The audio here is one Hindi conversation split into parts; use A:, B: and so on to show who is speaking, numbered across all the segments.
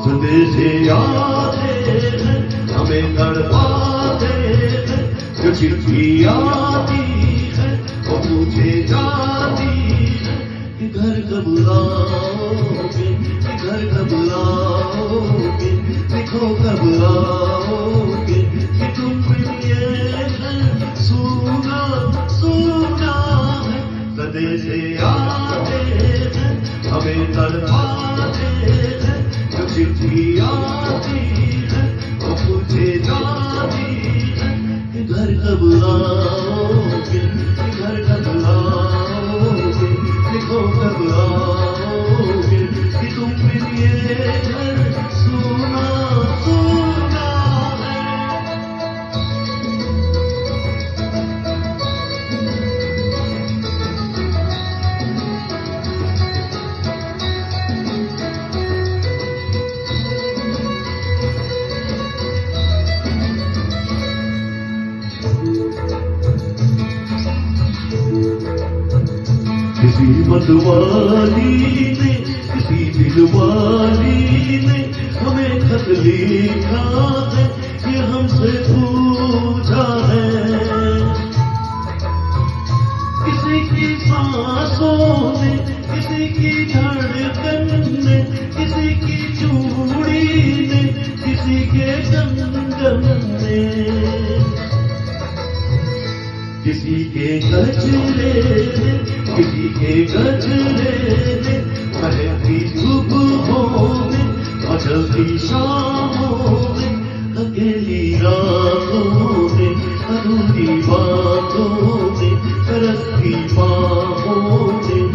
A: संदेशे आते हैं हमें तड़पाते हैं, जो चिट्ठी आती है वो पूछे जाती है कि घर कब आओगे, कि घर कब आओगे, लिखो कब आओगे, कि तुम ये घर सुना सुना है। संदेशे आते हैं हमें तड़पाते हैं, जो चिट्ठी आती है वो पूछे जाती है कि घर कब आओगे, कि घर कब आओगे, लिखो कब आओगे, कि तुम ये घर सुना सुना है। किसी मतवाली ने, किसी दिलवाली ने हमें खत लिखा है, ये हमसे पूछा है। किसी की सांसों ने, किसी की धड़कन ने, किसी की चूड़ी ने, किसी के कंगन ने, किसी के गजरे ने, किसी के गजरे ने, महकती सुबहों में, मचलती शामों में, अकेली रातों में, अधूरी बातों में, तरसती बाहों में,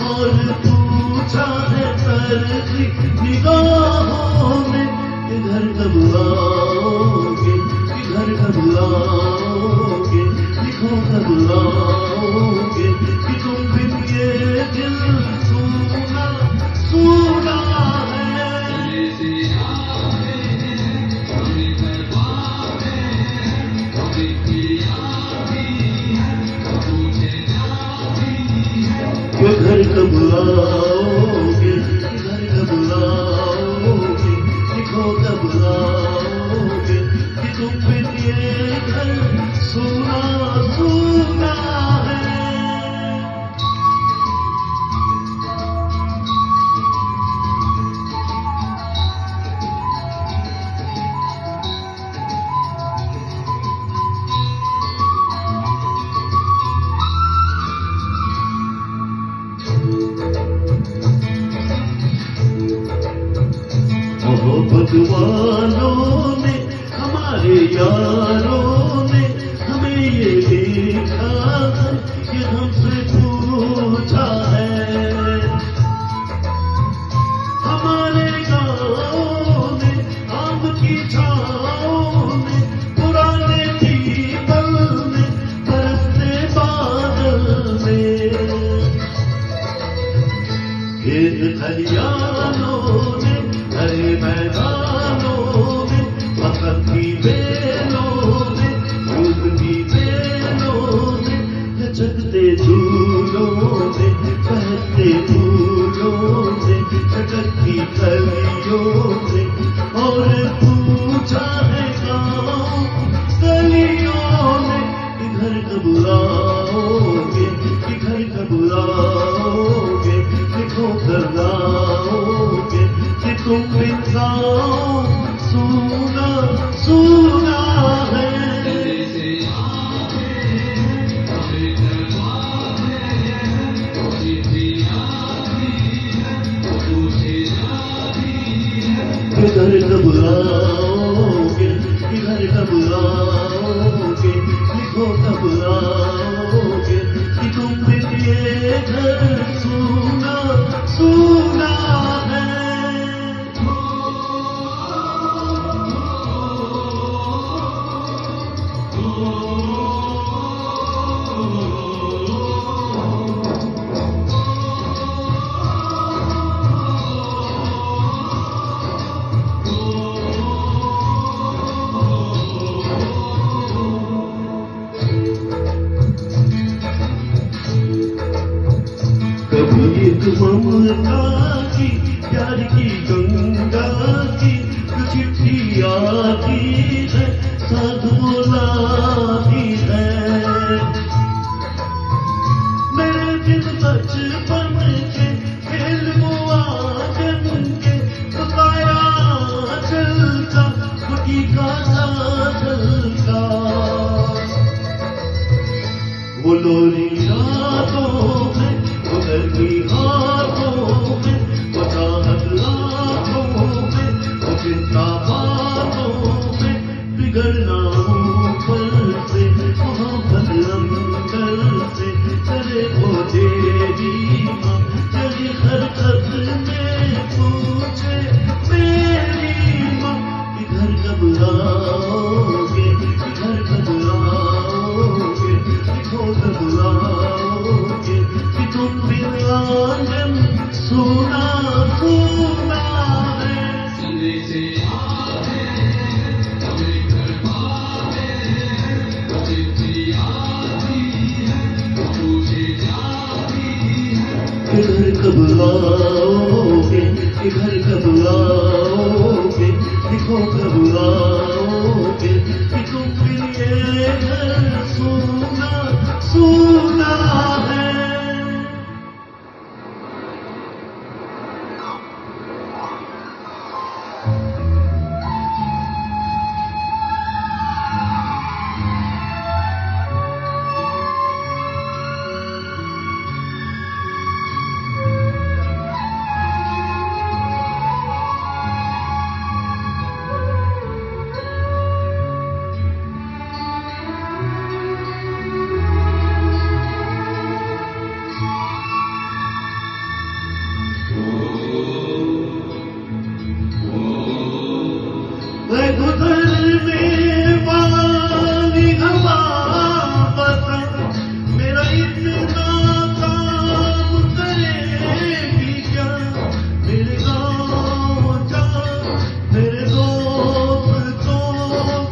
A: और पूछा है तरसी निगाहों में कि घर कब आओगे, कि घर कब आओगे, लिखो कब आओगे, कि तुम बिन ये दिल सुना सुना है। कि घर कब आओगे, कि घर कब आओगे, लिखो कब आओगे, कि तुम बिन ये घर सुना सुना है। मोहब्बत वालों ने, हमारे यारों ने हमें ये लिखा है, ये हमसे पूछा है। हमारे गाँव में, आम की छाँव में, पुराने पीपल में, बरसते बादल में, खेत खलियानों में, हरे मैदानों में, वसंत की बेलों में, धूप की बेलों में, लचकते झूलों में, बहते फूलों में, चटकती कलियों में, और पूछा है गाँव गलियों में कि घर कब आओगे, कि घर कब आओगे, लिखो कब आओगे, कि तुम बिन गाँव सुना सुना है। कि घर कब आओगे, कि घर कब आओगे, लिखो कब आओगे, कि तुम बिन ये घर सुना सुना है। की प्यार की गंगा की चिट्ठी आती है, साथ बुलाती है। मेरे दिन बचपन के खेल हुआ जम के पकाया चलता खुटी का चलता, वो लोरी रातों में वो गर्मी हाथों में वो चाहत आँखों में वो चिंता बातों में बिगड़ना ऊपर से मोहब्बत अंदर से करे वो तेरी माँ तेरी हरकत में पूछे मेरी माँ इधर कब आओगे, इधर कब आओगे, इधर कब आओगे कि तुम बिन आंगन सोना सोना है।
B: संदेशे आते हैं हमें घर पाते हैं, चिट्ठी आती है पूछे जाती है।
A: इधर कब आओगे, इधर कब आओगे, दिखो कब आओगे कि तुम बिन ये घर सोना सोना है। मैं गुजरने वाली हवा बता मेरा इतना काम करेगी क्या, मेरे गाँव जा मेरे दोस्तों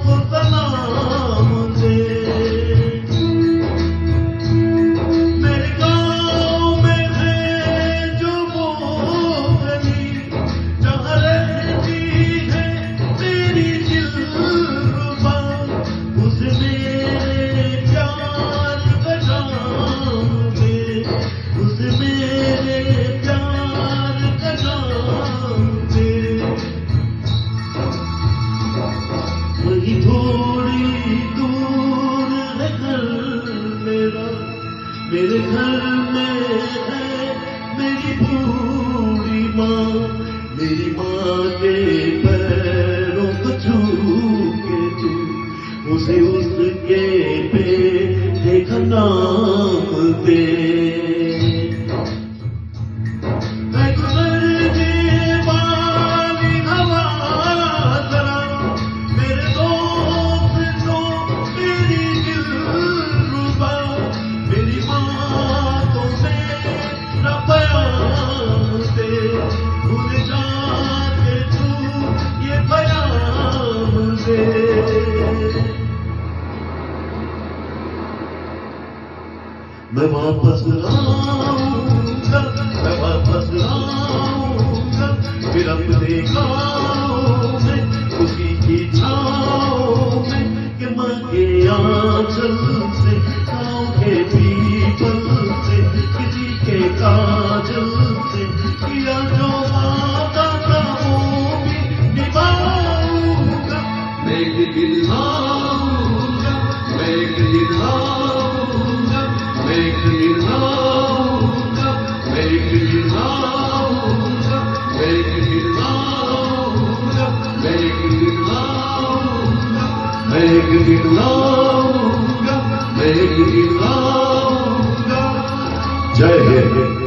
A: को सलाम दे। मेरे गाँव में है जो वो गली जहाँ रहती है तेरी दिलरुबा, उस मेरे प्यार का नाम दे, उस मेरे प्यार का नाम दे। वही थोड़ी दूर है घर मेरा, मेरे घर में है मेरी बूढ़ी माँ, मेरी माँ के पैरों को छू के तू उसे उसके पे देखा नाम दे। मैं गुजरने वाली हवा जरा मेरे दोस्तों मेरी दिलरुबा, मेरी माँ को मेरा बयान दे, भूल जाके तू ये बयान दे। मैं वापस आऊंगा, मैं वापस आऊंगा फिर अपने गाँव में खुशी की छाँव में कि माँ के आंचल से गाँव के पीपल से किसी के काजल से किया जो वादा था वो भी निभाऊंगा।
B: मैं एक दिन आऊंगा, मैं एक दिन आऊंगा, मैं एक दिन आऊंगा, मैं एक दिन आऊंगा, मैं एक दिन आऊंगा, मैं एक दिन आऊंगा,
A: मैं एक दिन आऊंगा, मैं एक दिन आऊंगा। जय हिंद।